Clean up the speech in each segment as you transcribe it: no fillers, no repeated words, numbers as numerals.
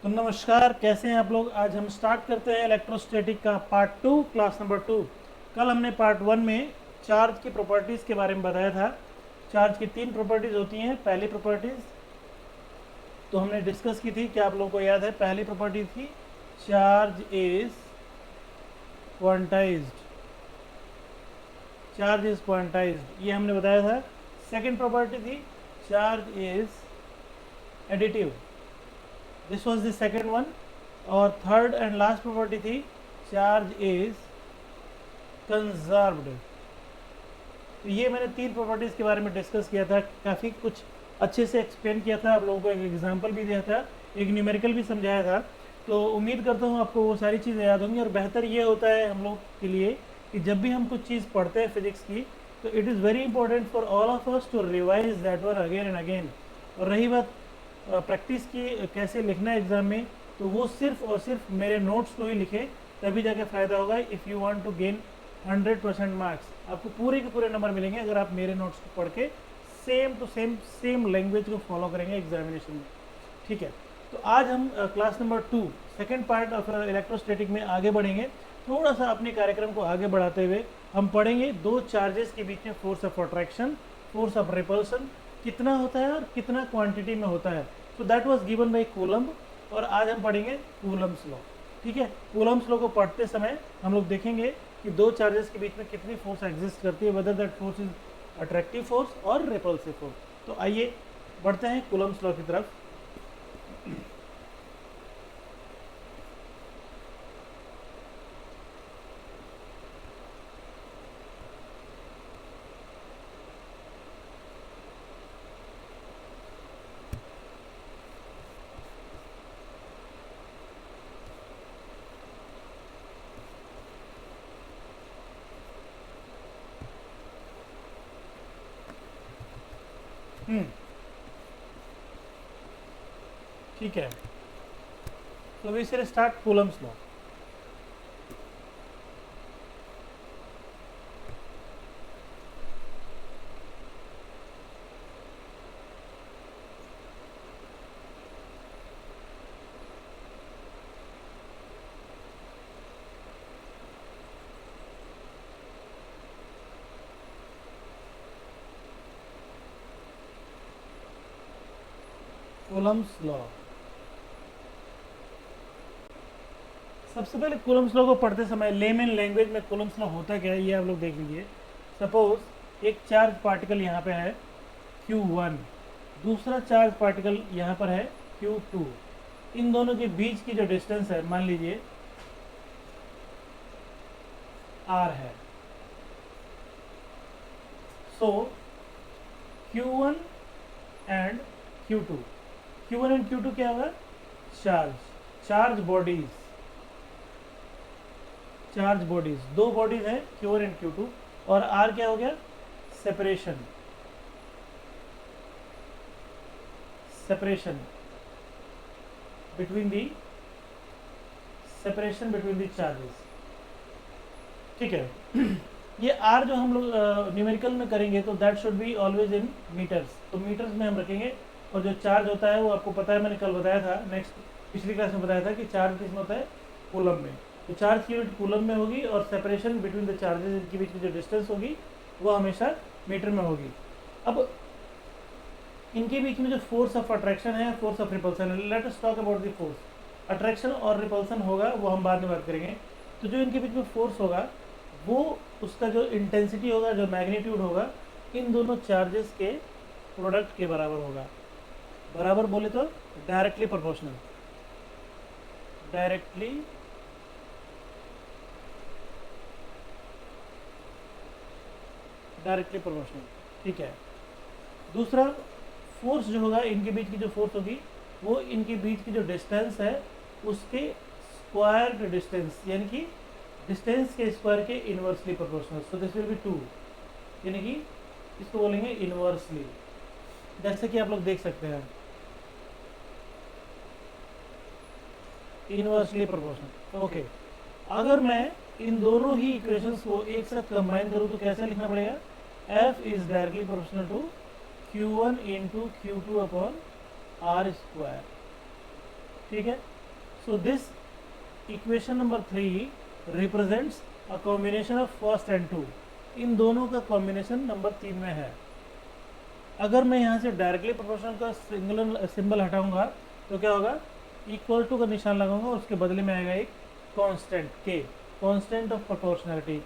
तो नमस्कार, कैसे हैं आप लोग। आज हम स्टार्ट करते हैं इलेक्ट्रोस्टैटिक का पार्ट 2, क्लास नंबर 2। कल हमने पार्ट 1 में चार्ज की प्रॉपर्टीज़ के बारे में बताया था। चार्ज की 3 प्रॉपर्टीज़ होती हैं। पहली प्रॉपर्टीज़ तो हमने डिस्कस की थी, क्या आप लोगों को याद है। पहली प्रॉपर्टी थी charge is quantized. Charge is quantized, ये हमने बताया था। सेकंड प्रॉपर्टी थी charge is additive. This was the second one. और थर्ड एंड लास्ट प्रॉपर्टी थी चार्ज इज कंजर्व्ड। तो ये मैंने 3 प्रॉपर्टीज़ के बारे में डिस्कस किया था, काफ़ी कुछ अच्छे से एक्सप्लेन किया था, आप लोगों को एक एग्जांपल भी दिया था, एक न्यूमेरिकल भी समझाया था। तो उम्मीद करता हूँ आपको वो सारी चीज़ें याद होंगी। और बेहतर ये होता है हम लोग के लिए कि जब भी हम कुछ चीज़ पढ़ते हैं फिजिक्स की, तो it is very important for all of us to revise that one again and again. और रही बात प्रैक्टिस की, कैसे लिखना है एग्ज़ाम में, तो वो सिर्फ और सिर्फ मेरे नोट्स को ही लिखें, तभी जाके फ़ायदा होगा। If you want to gain 100% marks, आपको पूरे के पूरे नंबर मिलेंगे अगर आप मेरे नोट्स को पढ़ के सेम टू सेम लैंग्वेज को फॉलो करेंगे एग्जामिनेशन में। ठीक है, तो आज हम class number 2 second part of electrostatic में आगे बढ़ेंगे। थोड़ा सा अपने कार्यक्रम को आगे बढ़ाते हुए हम पढ़ेंगे दो चार्जेस के बीच में force of attraction, force of repulsion कितना होता है और कितना क्वांटिटी में होता है। तो that was given by coulomb. और आज हम पढ़ेंगे कूलम्ब्स लॉ। ठीक है, कूलम्ब्स लॉ को पढ़ते समय हम लोग देखेंगे कि दो चार्जेस के बीच में कितनी फोर्स एग्जिस्ट करती है, whether that force is attractive force और रिपल्सिव फोर्स। तो आइए बढ़ते हैं कूलम्ब्स लॉ की तरफ। ठीक है, तो we will start Coulomb's law. Coulomb's law, सबसे पहले कूलम्ब्स लॉ को पढ़ते समय लेमन लैंग्वेज में कूलम्ब्स लॉ होता क्या है ये आप लोग देख लीजिए। सपोज एक चार्ज पार्टिकल यहाँ पे है Q1, दूसरा चार्ज पार्टिकल यहाँ पर है Q2। इन दोनों के बीच की जो डिस्टेंस है मान लीजिए R है। सो Q1 and Q2, Q1 and Q2 क्या होगा, charge, charge bodies, charge bodies, दो बॉडीज हैं Q1 एंड Q2। और R क्या हो गया, separation, separation between the, separation between the charges. ठीक है, ये R जो हम लोग न्यूमेरिकल में करेंगे तो that should be always in metres, तो मीटर्स में हम रखेंगे। और जो चार्ज होता है वो आपको पता है, मैंने कल बताया था, नेक्स्ट पिछली क्लास में बताया था कि चार्ज किस में होता है, कूलम में। तो चार्ज की यूनिट कूलम में होगी और सेपरेशन बिटवीन द चार्जेस के बीच में जो डिस्टेंस होगी वो हमेशा मीटर में होगी। अब इनके बीच में जो फोर्स ऑफ अट्रैक्शन है, फोर्स ऑफ रिपल्सन है, let us talk about the force. Attraction और रिपल्सन होगा वो हम बाद में बात करेंगे। तो जो इनके बीच में फोर्स होगा वो, उसका जो इंटेंसिटी होगा, जो मैग्नीट्यूड होगा, इन दोनों चार्जेस के प्रोडक्ट के बराबर होगा। बराबर बोले तो directly proportional, directly directly proportional. ठीक है, दूसरा फोर्स जो होगा, इनके बीच की जो फोर्स होगी वो इनके बीच की जो डिस्टेंस है उसके स्क्वायर डिस्टेंस, यानी कि डिस्टेंस के स्क्वायर के inversely proportional. So this will be 2, यानी कि इसको बोलेंगे इनवर्सली, जैसे कि आप लोग देख सकते हैं, इनवर्सली प्रोपोर्शनल। ओके, अगर मैं इन दोनों ही इक्वेशंस को एक साथ कंबाइन करूँ तो कैसे लिखना पड़ेगा, F is directly proportional to Q1 into Q2 upon R square. ठीक है। So this equation number 3 represents a combination of first and two, इन दोनों का कॉम्बिनेशन नंबर 3 में है। अगर मैं यहाँ से डायरेक्टली प्रोपोर्शनल का सिंगुलर सिंबल हटाऊंगा तो क्या होगा, इक्वल टू का निशान लगाऊंगा, उसके बदले में आएगा एक कांस्टेंट के, constant of proportionality.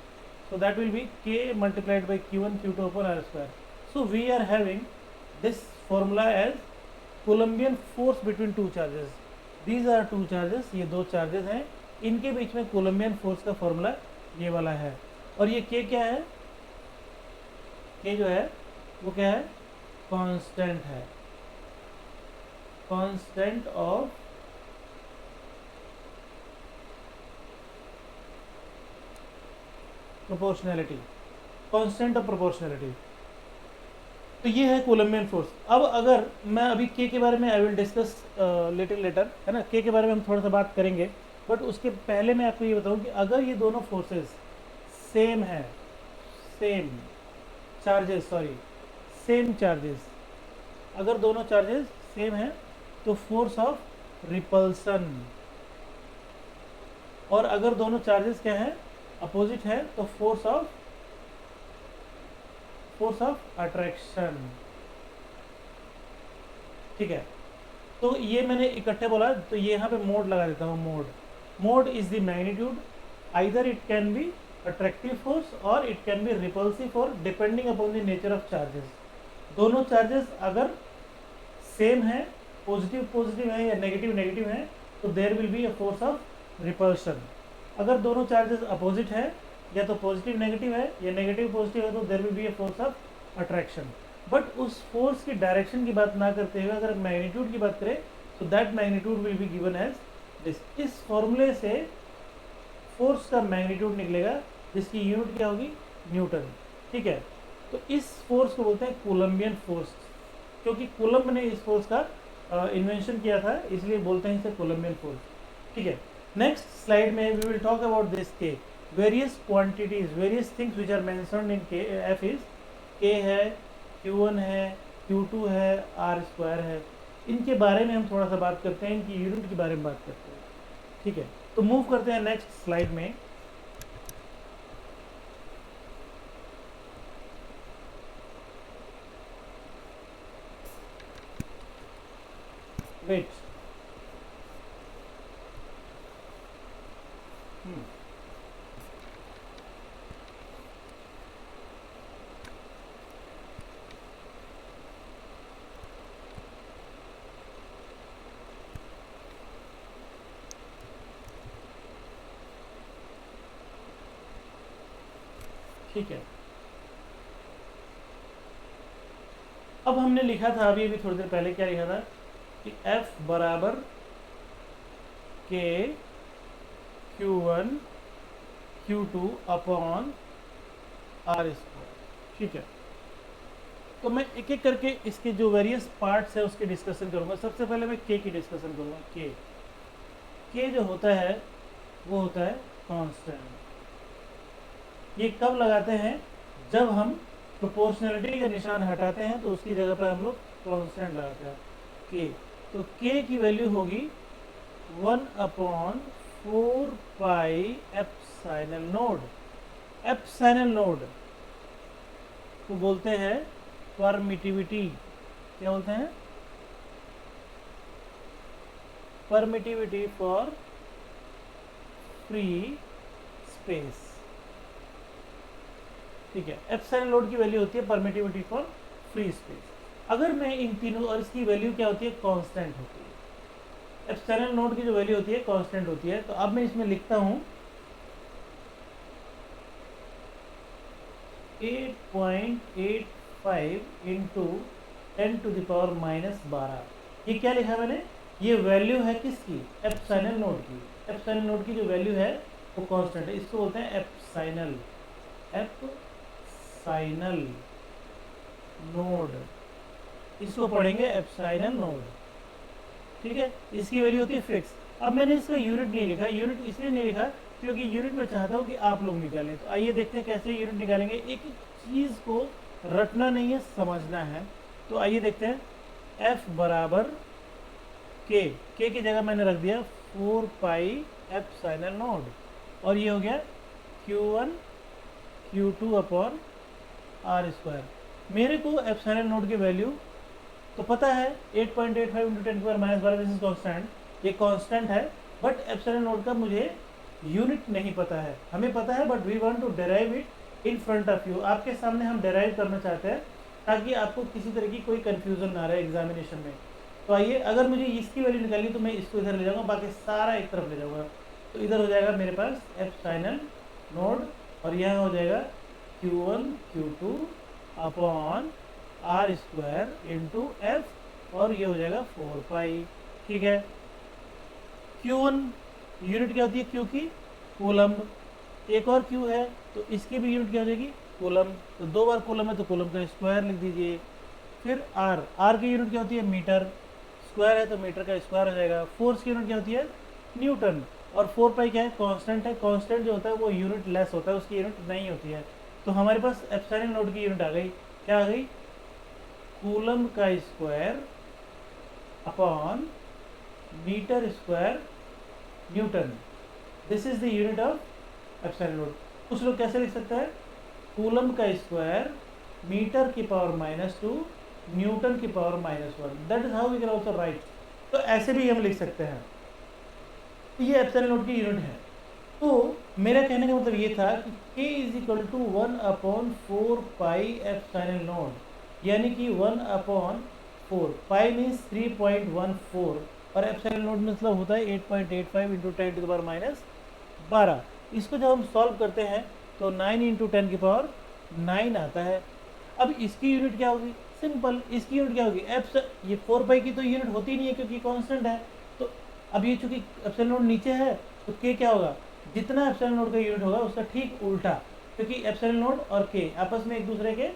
So that will be k multiplied by q1 q2 upon r square. So we are having this formula as Coulombian force between two charges. These are two charges, ये दो charges हैं, इनके बीच में Coulombian force का formula ये वाला है। और ये k क्या है, k जो है वो क्या है, कांस्टेंट है, constant of proportionality, constant of proportionality. तो ये है कोलम्बियन फोर्स। अब अगर मैं अभी के के बारे में I will discuss little letter, है ना, के बारे में हम थोड़ा सा बात करेंगे, बट उसके पहले मैं आपको ये बताऊं कि अगर ये दोनों फोर्सेस सेम है, same charges, sorry same charges, अगर दोनों चार्जेस सेम है तो फोर्स ऑफ रिपल्सन, और अगर दोनों चार्जेस क्या है, अपोजिट है, तो फोर्स ऑफ अट्रैक्शन। ठीक है, तो ये मैंने इकट्ठे बोला, तो ये यहाँ पे मोड लगा देता हूँ। Mod is the magnitude, either it can be attractive force और it can be repulsive force depending upon the nature of charges. दोनों चार्जेस अगर सेम है, पॉजिटिव है या नेगेटिव है, तो there will be a force of repulsion. अगर दोनों चार्जेस अपोजिट है, या तो पॉजिटिव नेगेटिव है या नेगेटिव पॉजिटिव है, तो there will be a force of attraction. But उस फोर्स की डायरेक्शन की बात ना करते हुए अगर मैग्नीट्यूड की बात करें, तो that magnitude will be given as this. इस फॉर्मूले से फोर्स का मैग्नीट्यूड निकलेगा, जिसकी यूनिट क्या होगी, न्यूटन। ठीक है, तो इस फोर्स को बोलते हैं कोलम्बियन फोर्स, क्योंकि कोलम्ब ने इस फोर्स का इन्वेंशन किया था, इसलिए बोलते हैं इसे कोलम्बियन फोर्स। ठीक है, नेक्स्ट स्लाइड में we will talk about this K, various quantities, various things which are mentioned in K F is के है, q1 है, q2 है, r स्क्वायर है। इनके बारे में हम थोड़ा सा बात करते हैं, इनकी यूनिट के बारे में बात करते हैं। ठीक है, तो मूव करते हैं नेक्स्ट स्लाइड में। वेट, ठीक है, अब हमने लिखा था अभी थोड़ी देर पहले, क्या लिखा था कि F बराबर के Q1 Q2 upon R square. ठीक है, तो मैं एक एक करके इसके जो वेरियस पार्ट्स है उसके डिस्कशन करूंगा। सबसे पहले मैं के की डिस्कशन करूंगा। के जो होता है वो होता है कांस्टेंट। ये कब लगाते हैं, जब हम प्रोपोर्शनलिटी का निशान हटाते हैं तो उसकी जगह पर हम लोग कांस्टेंट लगाते हैं के। तो के की वैल्यू होगी 1/4 pi epsilon node. Epsilon node को बोलते हैं परमिटिविटी। क्या बोलते हैं, परमिटिविटी फॉर फ्री स्पेस। ठीक है, एप्सिलॉन नोड की वैल्यू होती है परमिटिविटी फॉर फ्री स्पेस। अगर मैं इन तीनों, और इसकी वैल्यू क्या होती है, कांस्टेंट होती है। एप्सिलॉन नोड की जो वैल्यू होती है कांस्टेंट होती है। तो अब मैं इसमें लिखता हूं 8.85 इंटू 10⁻⁻12। ये क्या लिखा मैंने, ये वैल्यू है किसकी, एप्सिलॉन नोड की। एप्सिलॉन नोड की जो वैल्यू है वो कांस्टेंट है, इसको बोलते हैं एप्सिलॉन नोड, इसको पढ़ेंगे एप्सिलॉन नोड। ठीक है, इसकी वैल्यू होती है फिक्स। अब मैंने इसका यूनिट नहीं लिखा, यूनिट इसलिए नहीं लिखा क्योंकि यूनिट में चाहता हूँ कि आप लोग निकालें। तो आइए देखते हैं कैसे यूनिट निकालेंगे। एक चीज़ को रटना नहीं है, समझना है। तो आइए देखते हैं, F बराबर के की जगह मैंने रख दिया 4 पाई एप्सिलॉन नॉट, और ये हो गया Q1 Q2 upon R square. मेरे को एप्सिलॉन नॉट की वैल्यू तो पता है 8.85 इंटू 10⁻12, दिस इज कॉन्स्टेंट, ये कॉन्स्टेंट है, बट एप्सिलॉन नॉट का मुझे यूनिट नहीं पता है। हमें पता है but we want to derive it in front of you, आपके सामने हम डेराइव करना चाहते हैं ताकि आपको किसी तरह की कोई कन्फ्यूजन ना रहे एग्जामिनेशन में। तो आइए, अगर मुझे इसकी वैल्यू निकालनी तो मैं इसको इधर ले जाऊँगा, बाकी सारा एक तरफ ले जाऊँगा। तो इधर हो जाएगा मेरे पास एप्सिलॉन नॉट, और यहाँ हो जाएगा Q1 Q2 upon R square into F, और ये हो जाएगा 4 पाई। ठीक है, Q1 यूनिट क्या होती है Q की? कूलम्ब। एक और Q है तो इसकी भी यूनिट क्या हो जाएगी? कूलम्ब। तो 2 बार कूलम्ब है तो कूलम्ब का स्क्वायर लिख दीजिए। फिर R की यूनिट क्या होती है? मीटर। स्क्वायर है तो मीटर का स्क्वायर हो जाएगा। फोर्स की यूनिट क्या होती है? न्यूटन। और 4 पाई क्या है? कांस्टेंट है। कांस्टेंट जो होता है वो यूनिट लेस होता है, उसकी यूनिट नहीं होती है। तो हमारे पास एप्सिलॉन नॉट की यूनिट आ गई। क्या आ गई? कूलम्ब का square upon metre square newton. This is the unit of epsilon naught. कुछ लोग कैसे लिख सकते हैं? कूलम्ब का स्क्वायर मीटर की पावर -2 न्यूटन की power -1, that is how we can also write. तो ऐसे भी हम लिख सकते हैं। ये एप्सिलॉन नॉट की यूनिट है। तो मेरा कहने का मतलब ये था कि k is equal to 1/4 pi epsilon naught, यानी कि 1/4 पाई मीन्स 3.14, और एप्सिलॉन नॉट मतलब होता है 8.85 इंटू 10⁻12। इसको जब हम सॉल्व करते हैं तो 9 इंटू 10⁻9 आता है। अब इसकी यूनिट क्या होगी? सिंपल, इसकी यूनिट क्या होगी? ये 4 पाई की तो यूनिट होती नहीं है क्योंकि कांस्टेंट है। तो अब ये चूंकि एप्सिलॉन नॉट नीचे है तो k क्या होगा? जितना एप्सिलॉन नॉट का यूनिट होगा उसका ठीक उल्टा, क्योंकि एप्सिलॉन नॉट और k आपस में एक दूसरे के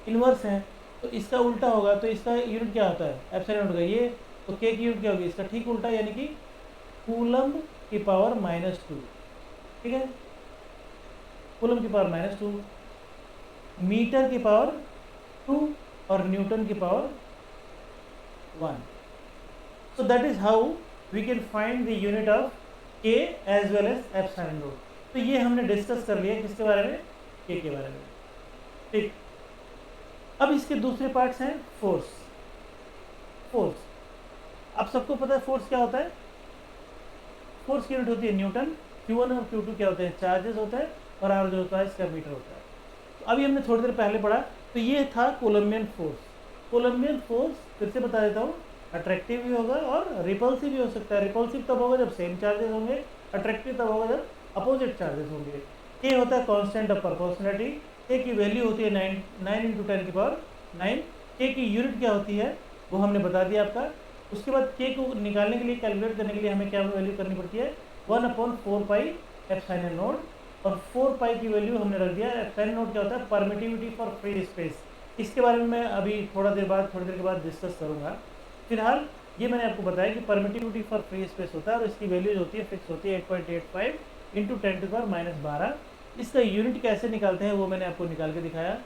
इन्वर्स हैं, तो इसका उल्टा होगा। तो इसका यूनिट क्या होता है एप्सिलॉन नॉट का? ये। तो k की यूनिट क्या होगी? इसका ठीक उल्टा, यानी कि कूलम्ब की पावर -2। ठीक है, कूलम्ब की पावर -2, मीटर की पावर 2 और न्यूटन की power 1। So that is how we can find the unit of k as well as epsilon naught. तो ये हमने डिस्कस कर लिया किसके बारे में? k के बारे में। ठीक, अब इसके दूसरे पार्ट्स हैं फोर्स। फोर्स अब सबको पता है फोर्स क्या होता है? फोर्स की यूनिट होती है न्यूटन। Q1 और Q2 क्या होते हैं? चार्जेस होता है, और R जो होता है इसका मीटर होता है। तो अभी हमने थोड़ी देर पहले पढ़ा, तो ये था कोलम्बियन फोर्स। कोलम्बियन फोर्स फिर से बता देता हूँ, अट्रैक्टिव भी होगा और रिपल्सिव भी हो सकता है। रिपल्सिव तब होगा जब सेम चार्जेस होंगे, अट्रैक्टिव तब होगा जब अपोजिट चार्जेस होंगे। K होता है कांस्टेंट ऑफ प्रोपोर्शनलिटी। K की वैल्यू होती है 9 इंटू 10⁻9। K की यूनिट क्या होती है वो हमने बता दिया आपका। उसके बाद k को निकालने के लिए, कैलकुलेट करने के लिए हमें क्या वैल्यू करनी पड़ती है? 1/4 पाई एप्सिलॉन नॉट, और 4 पाई की वैल्यू हमने रख दिया। एप्सिलॉन नॉट क्या होता है? Permittivity for free space. इसके बारे में मैं अभी थोड़ी देर के बाद डिस्कस करूँगा। फिलहाल ये मैंने आपको बताया कि परमिटिविटी फॉर फ्री स्पेस होता है, और इसकी वैल्यूज होती है फिक्स होती है 8.85 इंटू 10⁻12। इसका यूनिट कैसे निकालते हैं वो मैंने आपको निकाल के दिखाया,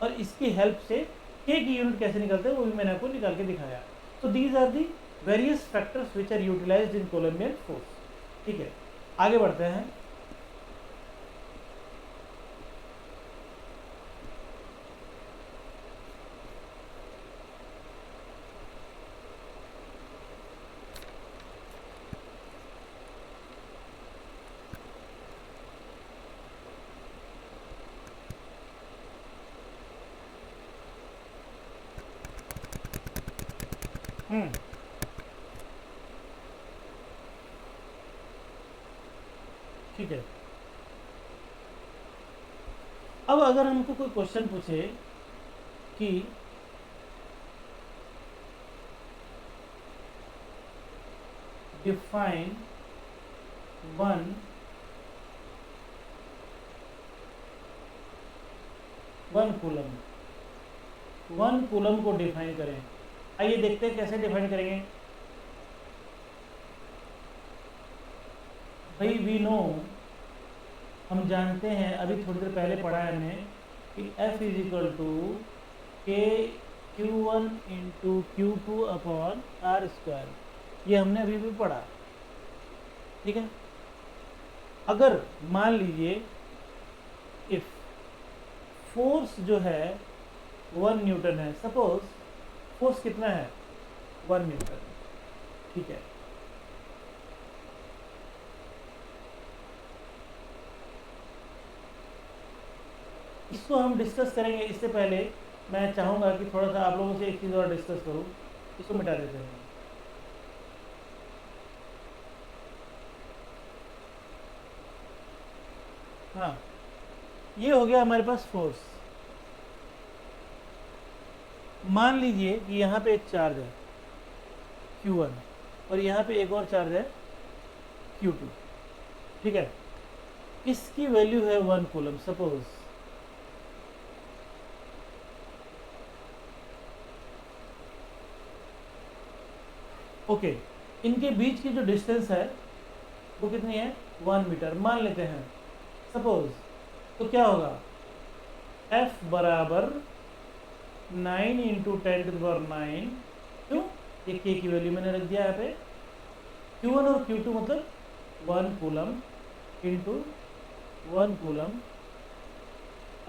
और इसकी हेल्प से k की यूनिट कैसे निकालते हैं वो भी मैंने आपको निकाल के दिखाया। So these are the various factors which are utilized in Coulombian force। ठीक है, आगे बढ़ते हैं। ठीक है, अब अगर हमको कोई क्वेश्चन पूछे कि डिफाइन वन कूलम को डिफाइन करें। आइए देखते हैं कैसे डिफाइन करेंगे। भाई वी नो, हम जानते हैं, अभी थोड़ी देर पहले पढ़ा है हमने कि F is equal to K Q1 into Q2 upon R square. ये हमने अभी भी पढ़ा, ठीक है। अगर मान लीजिए इफ फोर्स जो है 1 न्यूटन है, सपोज फोर्स कितना है 1 न्यूटन, ठीक है। इसको हम डिस्कस करेंगे। इससे पहले मैं चाहूँगा कि थोड़ा सा आप लोगों से एक चीज़ और डिस्कस करूँ। इसको मिटा देते हैं। हाँ, ये हो गया हमारे पास फोर्स। मान लीजिए कि यहाँ पे एक चार्ज है Q1 और यहाँ पे एक और चार्ज है Q2, ठीक है। इसकी वैल्यू है 1 कूलम सपोज। ओके, इनके बीच की जो डिस्टेंस है वो कितनी है 1 मीटर मान लेते हैं सपोज। तो क्या होगा F बराबर 9 इंटू 10⁹। क्यों? ये K की वैल्यू मैंने रख दिया यहाँ पे। Q1 और Q2 मतलब 1 coulomb into 1 coulomb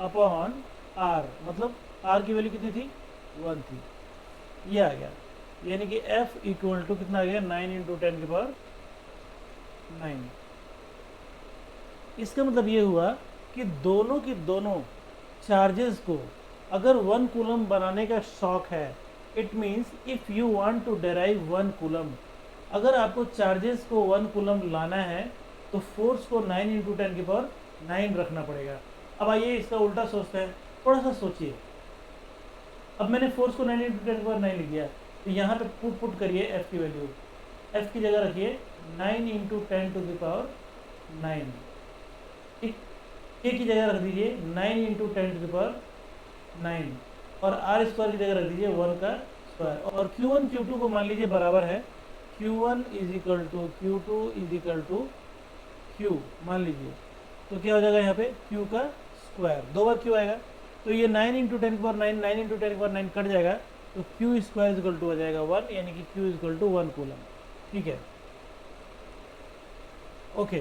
upon R, मतलब R की वैल्यू कितनी थी 1 थी। ये आ गया, यानी कि F इक्वल टू कितना आ गया 9 इंटू 10⁹। इसका मतलब ये हुआ कि दोनों की दोनों चार्जेस को अगर 1 कूलम बनाने का शौक है, it means if you want to derive 1 coulomb, अगर आपको चार्जेस को 1 कूलम लाना है तो फोर्स को 9 इंटू 10⁹ रखना पड़ेगा। अब आइए इसका उल्टा सोचते हैं, थोड़ा सा सोचिए। अब मैंने फोर्स को 9 इंटू 10⁹ लिख दिया, तो यहाँ पे पुट करिए F की वैल्यू। F की जगह रखिए 9 इंटू 10⁹, ठीक। K की जगह रख दीजिए 9 इंटू 10⁹ और R स्क्वायर की जगह रख दीजिए 1 का स्क्वायर। और Q1 Q2 को मान लीजिए बराबर है Q1 is equal to Q2 is equal to Q मान लीजिए। तो क्या हो जाएगा यहाँ पे Q का स्क्वायर, 2 बार Q आएगा, तो ये 9 इंटू 10⁹ 9 इंटू 10⁹ कट जाएगा, तो Q square is equal to आ जाएगा 1, यानी कि Q is equal to 1 coulomb, ठीक है। ओके,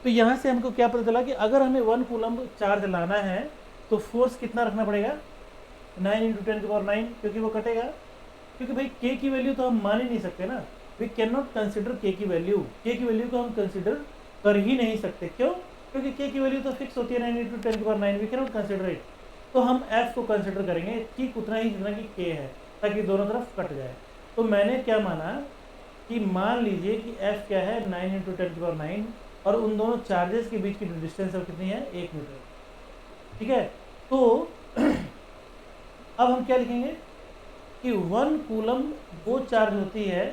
तो यहाँ से हमको क्या पता चला कि अगर हमें 1 कूलम चार्ज लाना है तो फोर्स कितना रखना पड़ेगा 9 इंटू 10⁹, क्योंकि वो कटेगा। क्योंकि भाई K की वैल्यू तो हम मान ही नहीं सकते ना, we can not consider K की वैल्यू। K की वैल्यू को हम कंसिडर कर ही नहीं सकते। क्यों? क्योंकि K की वैल्यू तो फिक्स होती है 9 into 10⁹, we can not consider it. तो हम F को कंसिडर करेंगे ठीक उतना ही जितना कि K है, ताकि दोनों तरफ कट जाए। तो मैंने क्या माना कि मान लीजिए कि F क्या है 9 इंटू 10⁹, और उन दोनों चार्जेस के बीच की डिस्टेंस अब कितनी है 1 मीटर, ठीक है। तो अब हम क्या लिखेंगे कि 1 कूलम वो चार्ज होती है,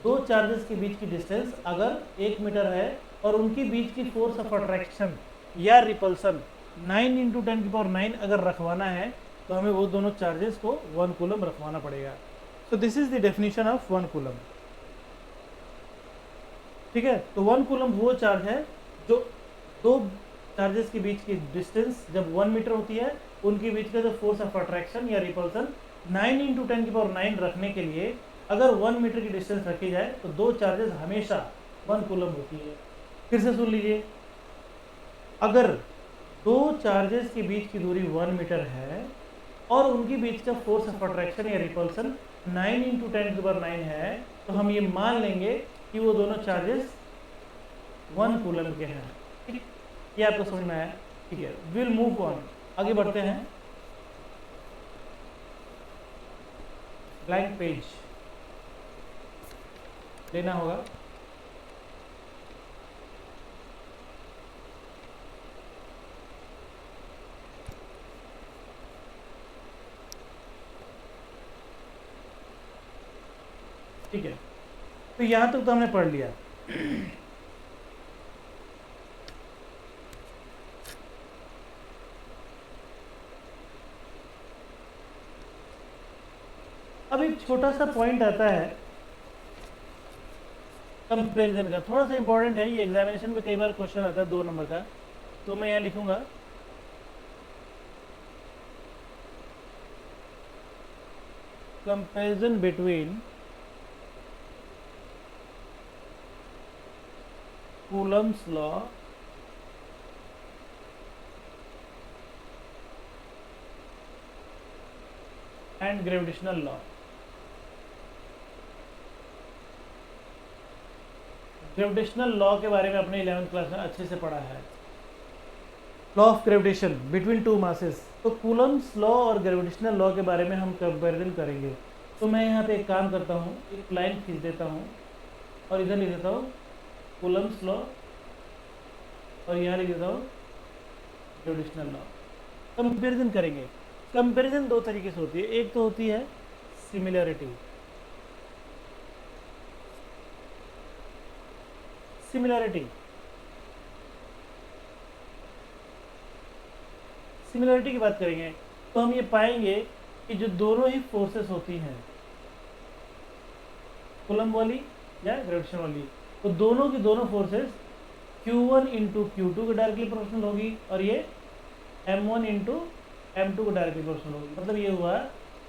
दो चार्जेस के बीच की डिस्टेंस अगर 1 मीटर है और उनके बीच की फोर्स ऑफ अट्रैक्शन या रिपल्सन 9 इंटू 10⁹ अगर रखवाना है तो हमें वो दोनों चार्जेस को 1 कूलम रखवाना पड़ेगा। So this is the definition of 1 coulomb, ठीक है। तो 1 कूलम वो चार्ज है जो दो चार्जेस के बीच की डिस्टेंस जब 1 मीटर होती है, उनके बीच का जो फोर्स ऑफ अट्रैक्शन या रिपल्सन 9 इंटू 10⁹ रखने के लिए अगर 1 मीटर की डिस्टेंस रखी जाए तो दो चार्जेस हमेशा 1 कूलम होती है। फिर से सुन लीजिए, अगर दो चार्जेस के बीच की दूरी 1 मीटर है और उनके बीच का फोर्स ऑफ अट्रैक्शन या रिपल्सन 9 इंटू 10⁹ है, तो हम ये मान लेंगे कि वो दोनों चार्जेस 1 कूलम के हैं, ठीक। ये आपको समझ में आया, ठीक है। विल मूव ऑन, आगे बढ़ते हैं। ब्लैंक पेज लेना होगा। ठीक है, तो यहां तक तो हमने पढ़ लिया। अब एक छोटा सा पॉइंट आता है कंपैरिजन का, थोड़ा सा इंपॉर्टेंट है, ये एग्जामिनेशन में कई बार क्वेश्चन आता है 2 नंबर का, तो मैं यहाँ लिखूंगा comparison between Coulomb's law and gravitational law. Gravitational law के बारे में अपने 11th क्लास में अच्छे से पढ़ा है। Law of gravitation between two masses. तो कूलम्स लॉ और ग्रेविटेशनल लॉ के बारे में हम कंपैरिजन करेंगे। तो मैं यहाँ पे एक काम करता हूँ, एक लाइन खींच देता हूँ और इधर लिख देता हूँ कूलम्स लॉ और यहाँ लिख देता हूँ ग्रेविटेशनल लॉ। कंपैरिजन करेंगे। कंपैरिजन दो तरीके से होती है। एक तो होती है सिमिलैरिटी। सिमिलैरिटी की बात करेंगे तो हम ये पाएंगे कि जो दोनों ही फोर्सेस होती हैं, कूलम वाली या ग्रेविटेशन वाली, तो दोनों की दोनों फोर्सेस Q1 इंटू Q2 के डायरेक्टली प्रोपोर्शनल होगी और ये M1 इंटू M2 को डायरेक्टली प्रोपोर्शनल होगी। मतलब ये हुआ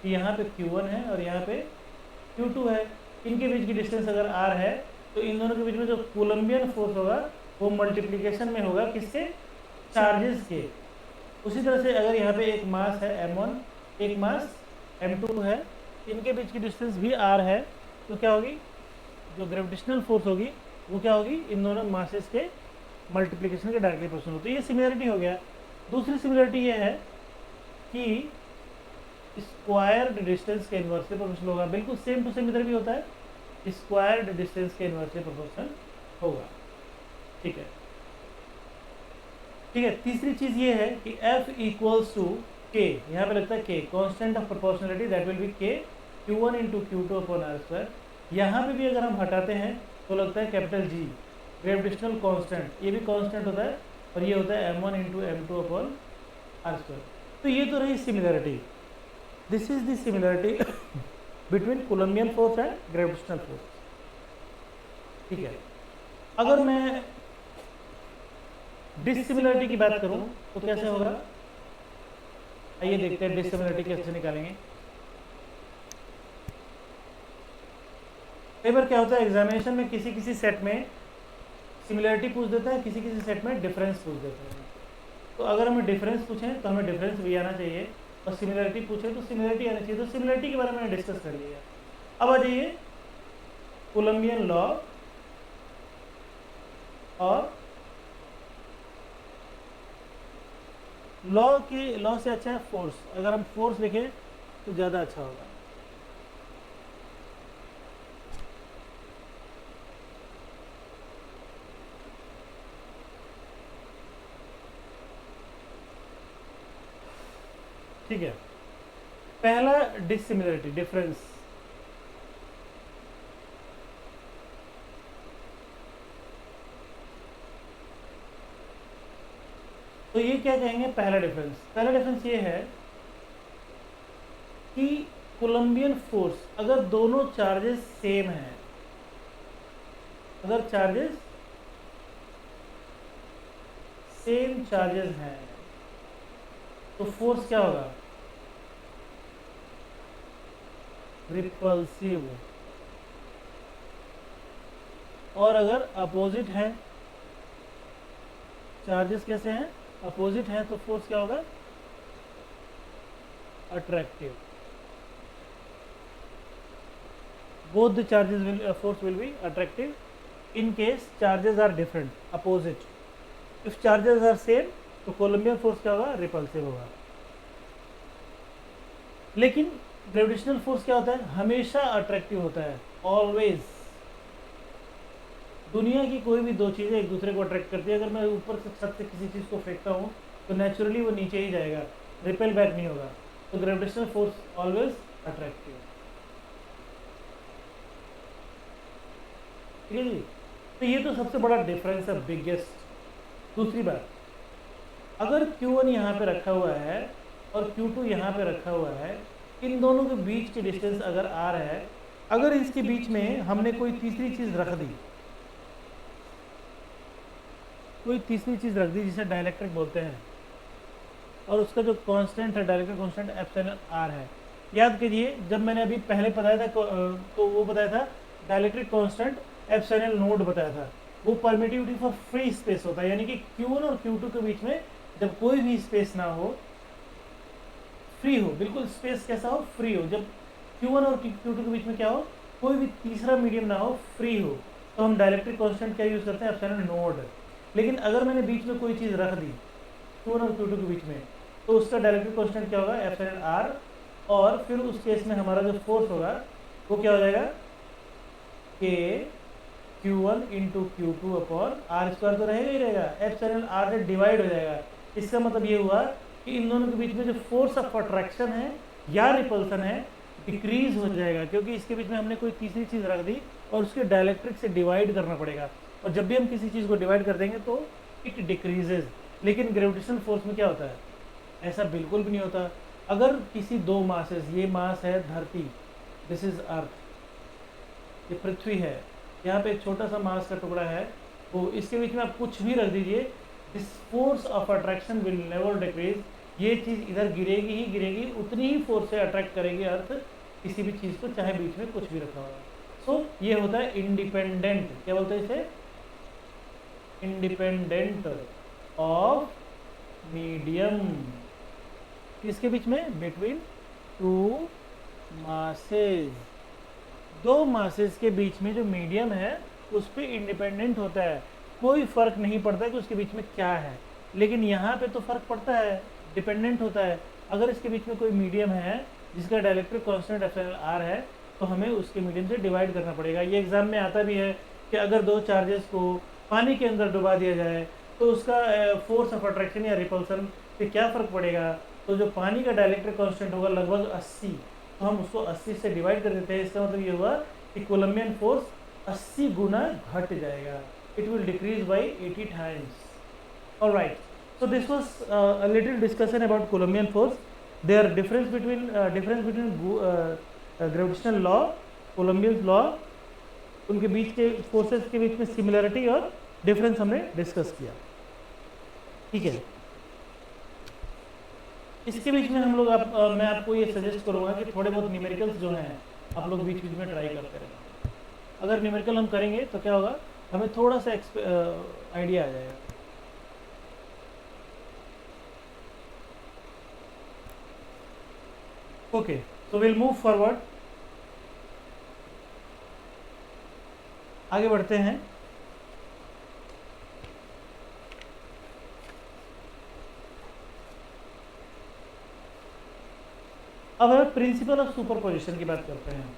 कि यहाँ पे Q1 है और यहाँ पे Q2 है। इनके बीच की डिस्टेंस अगर R है तो इन दोनों के बीच में जो कोलम्बियन फोर्स होगा वो मल्टीप्लिकेशन में होगा किसके? चार्जेस के। उसी तरह से अगर यहाँ पे एक मास है M1, एक मास M2 है, इनके बीच की डिस्टेंस भी R है, तो क्या होगी? जो ग्रेविटेशनल फोर्स होगी वो क्या होगी? इन दोनों मासेस के मल्टीप्लिकेशन के डायरेक्टली प्रोपोर्शनल होती है। ये सिमिलरिटी हो गया। दूसरी सिमिलरिटी ये है कि स्क्वायर्ड डिस्टेंस के इन्वर्सली प्रोपोर्शनल होगा। बिल्कुल सेम टू सेम इधर भी होता है, स्क्वायर्ड डिस्टेंस के इन्वर्सली प्रोपोर्शनल होगा। ठीक है, ठीक है। तीसरी चीज ये है कि F इक्वल्स टू K, यहाँ पे लगता है K, constant of proportionality, that will be K Q1 into Q2 upon R square. यहाँ पे भी अगर हम हटाते हैं तो लगता है कैपिटल G, ग्रेविटेशनल कांस्टेंट, ये भी कांस्टेंट होता है और ये होता है M1 into M2 upon R square. तो ये तो रही similarity. This is the similarity between Columbian force and gravitational force. ठीक है। अगर मैं डिसिमिलरिटी की बात करूं तो कैसे होगा? आइए देखते हैं डिसिमिलरिटी कैसे निकालेंगे। कई बार क्या होता है एग्जामिनेशन में किसी किसी सेट में सिमिलरिटी पूछ देता है, किसी किसी सेट में डिफरेंस पूछ देता है। तो अगर हमें डिफरेंस पूछें तो हमें डिफरेंस भी आना चाहिए और सिमिलरिटी पूछे तो सिमिलरिटी आनी चाहिए। तो सिमिलरिटी के बारे में डिस्कस कर लिया। अब आ जाइए कोलम्बियन लॉ और लॉ से अच्छा है फोर्स। अगर हम फोर्स लिखें तो ज़्यादा अच्छा होगा। ठीक है। पहला डिसिमिलरिटी, डिफरेंस। तो ये क्या कहेंगे? पहला डिफरेंस ये है कि कोलम्बियन फोर्स, अगर दोनों चार्जेस सेम हैं, अगर चार्जेस सेम चार्जेस हैं तो फोर्स क्या होगा? रिपल्सिव। और अगर अपोजिट है, चार्जेस कैसे हैं? अपोजिट है, तो फोर्स क्या होगा? Attractive. Both the charges will, force will be attractive in case charges are different, opposite. If charges are same तो कोलम्बियन फोर्स क्या होगा? रिपल्सिव होगा। लेकिन ग्रेविटेशनल फोर्स क्या होता है? हमेशा अट्रैक्टिव होता है, ऑलवेज। दुनिया की कोई भी दो चीज़ें एक दूसरे को अट्रैक्ट करती है। अगर मैं ऊपर से छत से किसी चीज़ को फेंकता हूँ तो नेचुरली वो नीचे ही जाएगा, रिपेल बैक नहीं होगा। तो ग्रेविटेशनल फोर्स ऑलवेज अट्रैक्टिव। ठीक है जी। तो ये तो सबसे बड़ा डिफरेंस है, बिगेस्ट। दूसरी बात, अगर Q1 यहाँ पे रखा हुआ है और Q2 यहाँ पे रखा हुआ है, इन दोनों के बीच की डिस्टेंस अगर R है, अगर इसके बीच में हमने कोई तीसरी चीज़ रख दी, जिसे डाइलेक्ट्रिक बोलते हैं, और उसका जो कांस्टेंट है, डाइलेक्ट्रिक कांस्टेंट एप्सिलॉन R है। याद कीजिए जब मैंने अभी पहले बताया था तो वो बताया था डाइलेक्ट्रिक कांस्टेंट एप्सिलॉन नोड बताया था। वो परमिटिविटी फॉर फ्री स्पेस होता है, यानी कि Q1 और Q2 के बीच में जब कोई भी स्पेस ना हो, फ्री हो, बिल्कुल स्पेस कैसा हो, फ्री हो। जब Q1 और Q2 के बीच में क्या हो, कोई भी तीसरा मीडियम ना हो, फ्री हो, तो हम डायलेक्ट्रिक कांस्टेंट क्या यूज़ करते हैं, एप्सिलॉन नोड। लेकिन अगर मैंने बीच में कोई चीज़ रख दी Q1 और Q2 के बीच में, तो उसका डायलेक्ट्रिक कांस्टेंट क्या होगा, एप्सिलॉन आर। और फिर उस केस में हमारा जो फोर्स होगा वो क्या हो जाएगा, के Q1 into Q2 upon R square तो रहेगा ही रहेगा, एप्सिलॉन आर से डिवाइड हो जाएगा। इसका मतलब ये हुआ कि इन दोनों के बीच में जो फोर्स ऑफ अट्रैक्शन है या रिपल्सन है डिक्रीज हो जाएगा, क्योंकि इसके बीच में हमने कोई तीसरी चीज़ रख दी और उसके डायलेक्ट्रिक से डिवाइड करना पड़ेगा, और जब भी हम किसी चीज़ को डिवाइड कर देंगे तो इट डिक्रीजेज। लेकिन ग्रेविटेशनल फोर्स में क्या होता है, ऐसा बिल्कुल भी नहीं होता। अगर किसी दो मासेस, ये मास है धरती, दिस इज अर्थ, ये पृथ्वी है, यहाँ पे एक छोटा सा मास का टुकड़ा है, तो इसके बीच में आप कुछ भी रख दीजिए, this force of attraction will never decrease. ये चीज़ इधर गिरेगी ही गिरेगी, उतनी ही फोर्स से अट्रैक्ट करेगी अर्थ किसी भी चीज़ को, चाहे बीच में कुछ भी रखा होगा। सो ये होता है इंडिपेंडेंट, क्या बोलते हैं इसे, इंडिपेंडेंट ऑफ मीडियम। किसके बीच में, बिटवीन टू मासेस, दो मासेस के बीच में जो मीडियम है उस पर इंडिपेंडेंट होता है, कोई फर्क नहीं पड़ता कि उसके बीच में क्या है। लेकिन यहाँ पे तो फर्क पड़ता है, डिपेंडेंट होता है। अगर इसके बीच में कोई मीडियम है जिसका डायलेक्ट्रिक कांस्टेंट एप्सिलॉन आर है, तो हमें उसके मीडियम से डिवाइड करना पड़ेगा। ये एग्जाम में आता भी है कि अगर दो चार्जेस को पानी के अंदर डुबा दिया जाए तो उसका फोर्स ऑफ अट्रैक्शन या रिपल्सन पे क्या फ़र्क पड़ेगा। तो जो पानी का डायलेक्ट्रिक कांस्टेंट होगा लगभग 80, तो हम उसको 80 से डिवाइड कर देते हैं। इसका मतलब ये हुआ कि कोलम्बियन फोर्स 80 गुना घट जाएगा, it will decrease by 80 times. Alright, so this was a little discussion about Coulombian force, their difference between gravitational law, Coulomb's law, उनके बीच के फोर्सेस के बीच में सिमिलरिटी और डिफरेंस हमने डिस्कस किया। ठीक है, इसके बीच में हम लोग मैं आपको ये सजेस्ट करूँगा कि थोड़े बहुत न्यूमेरिकल्स जो हैं आप लोग बीच बीच में ट्राई करते रहें। अगर न्यूमेरिकल हम करेंगे तो क्या होगा, हमें थोड़ा सा आइडिया आ जाएगा। Okay, so we'll move forward. आगे बढ़ते हैं। अब हम प्रिंसिपल ऑफ सुपरपोजिशन की बात करते हैं।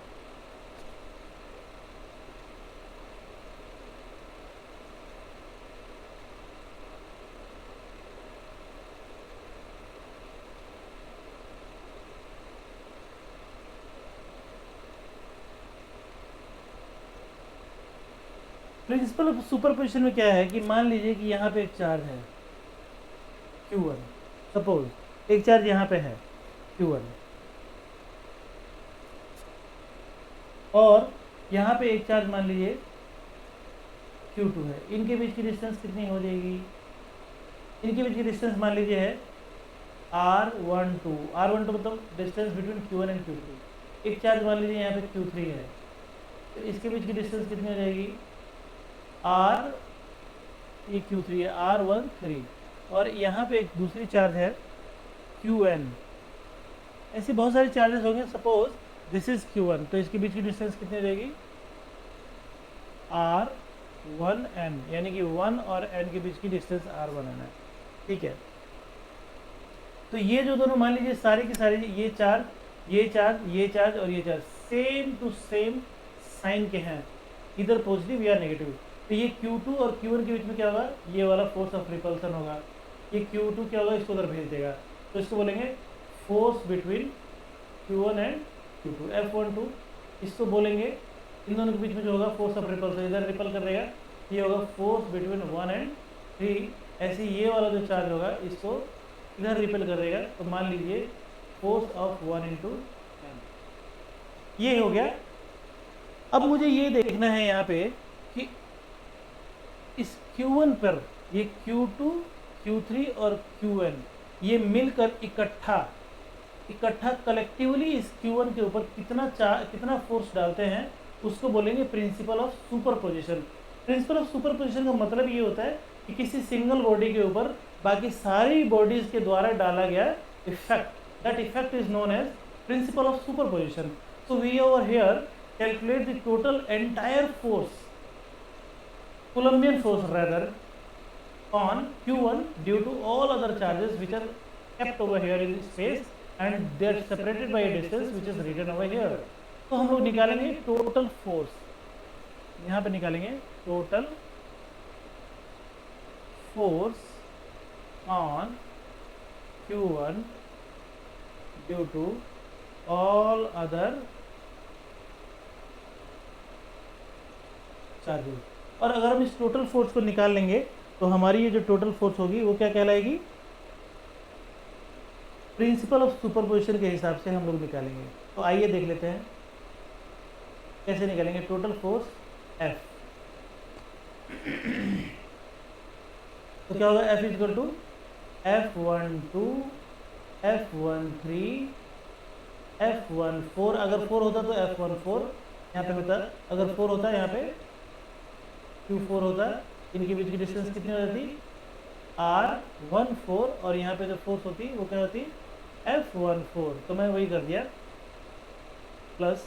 प्रिंसिपल ऑफ सुपरपोजिशन में क्या है कि मान लीजिए कि यहाँ पे एक चार्ज है Q1, सपोज एक चार्ज यहाँ पे है Q1, और यहाँ पे एक चार्ज मान लीजिए Q2 है। इनके बीच की डिस्टेंस कितनी हो जाएगी, इनके बीच की डिस्टेंस मान लीजिए है R12। R12 मतलब distance between Q1 and Q2। एक चार्ज मान लीजिए यहाँ पे Q3 है, तो इसके बीच की डिस्टेंस कितनी हो जाएगी, ये Q3 है, R13। और यहाँ पे एक दूसरी चार्ज है Qn। ऐसे बहुत सारे चार्जेस होंगे, सपोज दिस इज Q1, तो इसके बीच की डिस्टेंस कितनी हो जाएगी, R1n, यानी कि 1 और n के बीच की डिस्टेंस R1n है। ठीक है, तो ये जो दोनों मान लीजिए सारे के सारे ये चार्ज ये चार्ज ये चार्ज और ये charge same to same sign के हैं, इधर पॉजिटिव या नेगेटिव। तो ये Q2 और Q1 के बीच में क्या होगा, ये वाला फोर्स ऑफ रिपल्सन होगा। ये Q2 क्या होगा, इसको उधर भेज देगा, तो इसको बोलेंगे force between Q1 and Q2, F12। इसको बोलेंगे इन दोनों के बीच में जो होगा फोर्स ऑफ रिपल्सन, इधर रिपल कर देगा, ये होगा फोर्स बिटवीन 1 एंड 3। ऐसे ये वाला जो चार्ज होगा इसको इधर रिपल कर देगा, तो मान लीजिए फोर्स ऑफ 1 इंटू m, ये हो गया। अब मुझे ये देखना है यहाँ पे कि इस Q1 पर ये Q2, Q3 और Qn ये मिलकर इकट्ठा कलेक्टिवली इस Q1 के ऊपर कितना फोर्स डालते हैं, उसको बोलेंगे principal of superposition. Principal of superposition का मतलब ये होता है कि किसी सिंगल बॉडी के ऊपर बाकी सारी बॉडीज के द्वारा डाला गया effect, that effect is known as principle of superposition. So we over here calculate the total entire force, Coulombian force rather, on Q1 due to all other charges which are kept over here in space and they are separated by a distance which is written over here. तो हम लोग निकालेंगे total force, यहाँ पे निकालेंगे total force on Q1 due to all other charges. और अगर हम इस टोटल फोर्स को निकाल लेंगे तो हमारी ये जो टोटल फोर्स होगी वो क्या कहलाएगी, प्रिंसिपल ऑफ सुपरपोजिशन के हिसाब से हम लोग निकालेंगे. तो आइए देख लेते हैं कैसे निकालेंगे टोटल फोर्स F. तो क्या होगा, F equal to F12 F13 F14. अगर 4 होता तो F14 यहाँ पे होता, अगर 4 होता यहाँ पे Q4 होता. इनके बीच की डिस्टेंस कितनी हो जाती, R14, और यहाँ पे जो फोर्स होती वो क्या होती, F14. तो मैं वही कर दिया, plus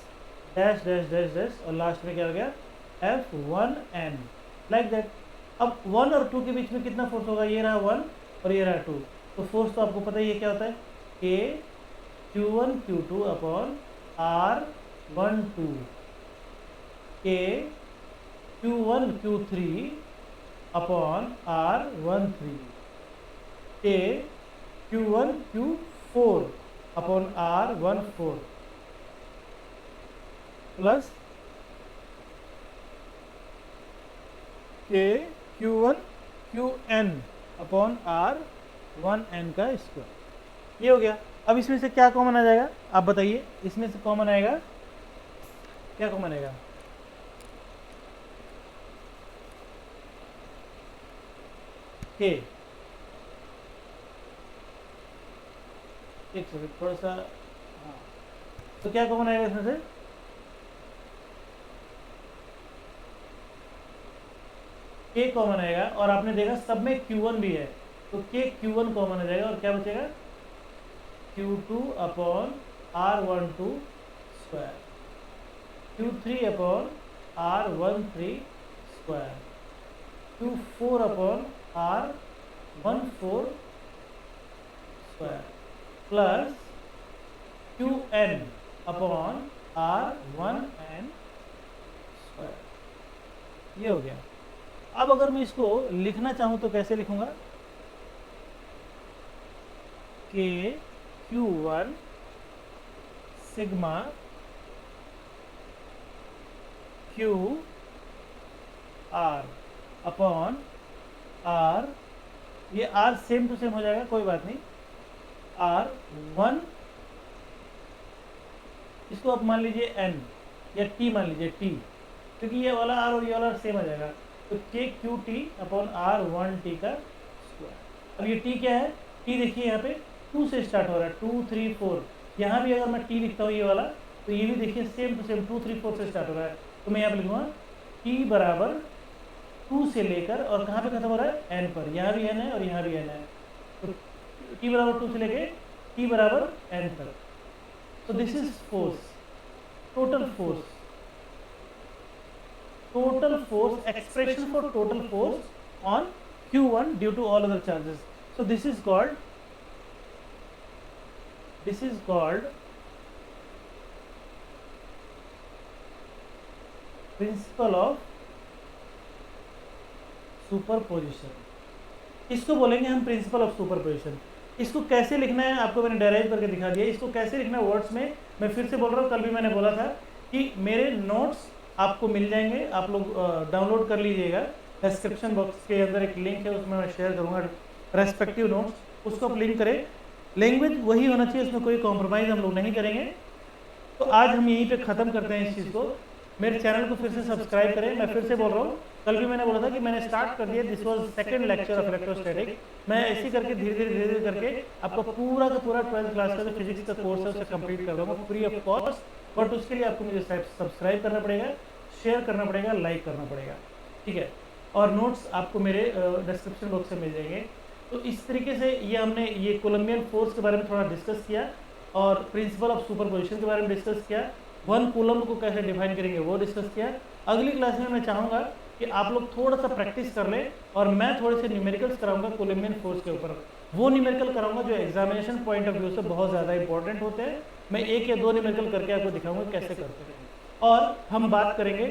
dash dash dash dash और लास्ट में क्या हो गया F1N, लाइक दैट. अब 1 और 2 के बीच में कितना फोर्स होगा, ये रहा 1 और ये रहा 2. तो फोर्स तो आपको पता ही है क्या होता है, K Q1 Q2 upon R12, K Q1 Q3 upon R13, K Q1 Q4 upon R14 plus K Q1 Qn upon R1n का स्क्वायर. ये हो गया. अब इसमें से क्या कॉमन आ जाएगा, आप बताइए, इसमें से कॉमन आएगा क्या, कॉमन आएगा K. एक सेकंड थोड़ा सा, हाँ, तो क्या कॉमन आएगा इसमें से, K कॉमन आएगा. और आपने देखा सब में Q1 भी है, तो K Q1 कॉमन आ जाएगा और क्या बचेगा Q2 upon R12 square, Q3 upon R13 square, Q4 upon R14 square plus Qn upon R1n square. ये हो गया. अब अगर मैं इसको लिखना चाहूँ तो कैसे लिखूंगा, K Q1 sigma Q R upon R, ये R सेम टू सेम हो जाएगा, कोई बात नहीं, R1, इसको आप मान लीजिए N या T मान लीजिए T, क्योंकि ये वाला R और ये वाला सेम आ जाएगा. तो K Q T upon R1T का स्क्वायर. अब ये T क्या है, T देखिए यहाँ पे 2 से स्टार्ट हो रहा है, 2 3 4. यहाँ भी अगर मैं T लिखता हूँ ये वाला, तो ये भी देखिए सेम टू सेम 2 3 4 से स्टार्ट हो रहा है. तो मैं यहाँ पे लिखूँगा T बराबर 2 से लेकर और कहाँ पे खत्म हो रहा है N पर, यहाँ भी N है और यहाँ भी N है. तो T बराबर 2 से लेके T बराबर N तक. तो this is force, total force, total force, expression for total force on Q1 due to all other charges. So this is called principle of superposition. इसको बोलेंगे हम प्रिंसिपल ऑफ सुपरपोजिशन. इसको कैसे लिखना है आपको मैंने डेराइव करके दिखा दिया. इसको कैसे लिखना है वर्ड्स में, मैं फिर से बोल रहा हूँ, कल भी मैंने बोला था कि मेरे नोट्स आपको मिल जाएंगे, आप लोग डाउनलोड कर लीजिएगा. डिस्क्रिप्शन बॉक्स के अंदर एक लिंक है, उसमें मैं शेयर करूँगा रेस्पेक्टिव नोट्स, उसको आप लिंक करें. लैंग्वेज वही होना चाहिए, उसमें कोई कॉम्प्रोमाइज़ हम लोग नहीं करेंगे. तो आज हम यहीं पे ख़त्म करते हैं इस चीज़ को. मेरे चैनल को फिर से सब्सक्राइब करें. मैं फिर से बोल रहा हूँ, कल भी मैंने बोला था कि मैंने स्टार्ट कर दिया, this was second lecture of electrostatic. मैं ऐसे करके धीरे धीरे करके आपका पूरा का पूरा 12th क्लास का जो फिजिक्स का कोर्स है उसे कंप्लीट कर दूँगा फ्री ऑफ कॉस्ट. बट उसके लिए आपको मुझे सब्सक्राइब करना पड़ेगा, शेयर करना पड़ेगा, लाइक करना पड़ेगा. ठीक है, और नोट्स आपको मेरे डिस्क्रिप्शन बॉक्स में मिल जाएंगे। तो इस तरीके से ये हमने ये कोलम्बियन फोर्स के बारे में थोड़ा डिस्कस किया और प्रिंसिपल ऑफ सुपरपोजिशन के बारे में डिस्कस किया, 1 कूलम्ब को कैसे डिफाइन करेंगे वो डिस्कस किया। अगली क्लास में मैं चाहूँगा कि आप लोग थोड़ा सा प्रैक्टिस कर लें और मैं थोड़े से न्यूमेरिकल्स कराऊंगा कोलम्बियन फोर्स के ऊपर। वो न्यूमेरिकल कराऊंगा जो एग्जामिनेशन पॉइंट ऑफ व्यू से बहुत ज़्यादा इंपॉर्टेंट होते हैं। मैं 1 या 2 न्यूमेरिकल करके आपको दिखाऊंगा कैसे करते हैं। और हम बात करेंगे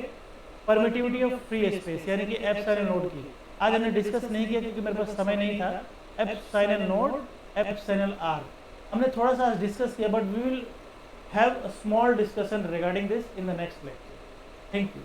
परमिटिविटी ऑफ फ्री स्पेस यानी कि एप्सिलॉन नोड की। आज हमने डिस्कस नहीं किया क्योंकि मेरे पास समय नहीं था। एप्सिलॉन नोड, एप्सिलॉन आर हमने थोड़ा सा डिस्कस किया, but we will have a small discussion regarding this in the next lecture. Thank you.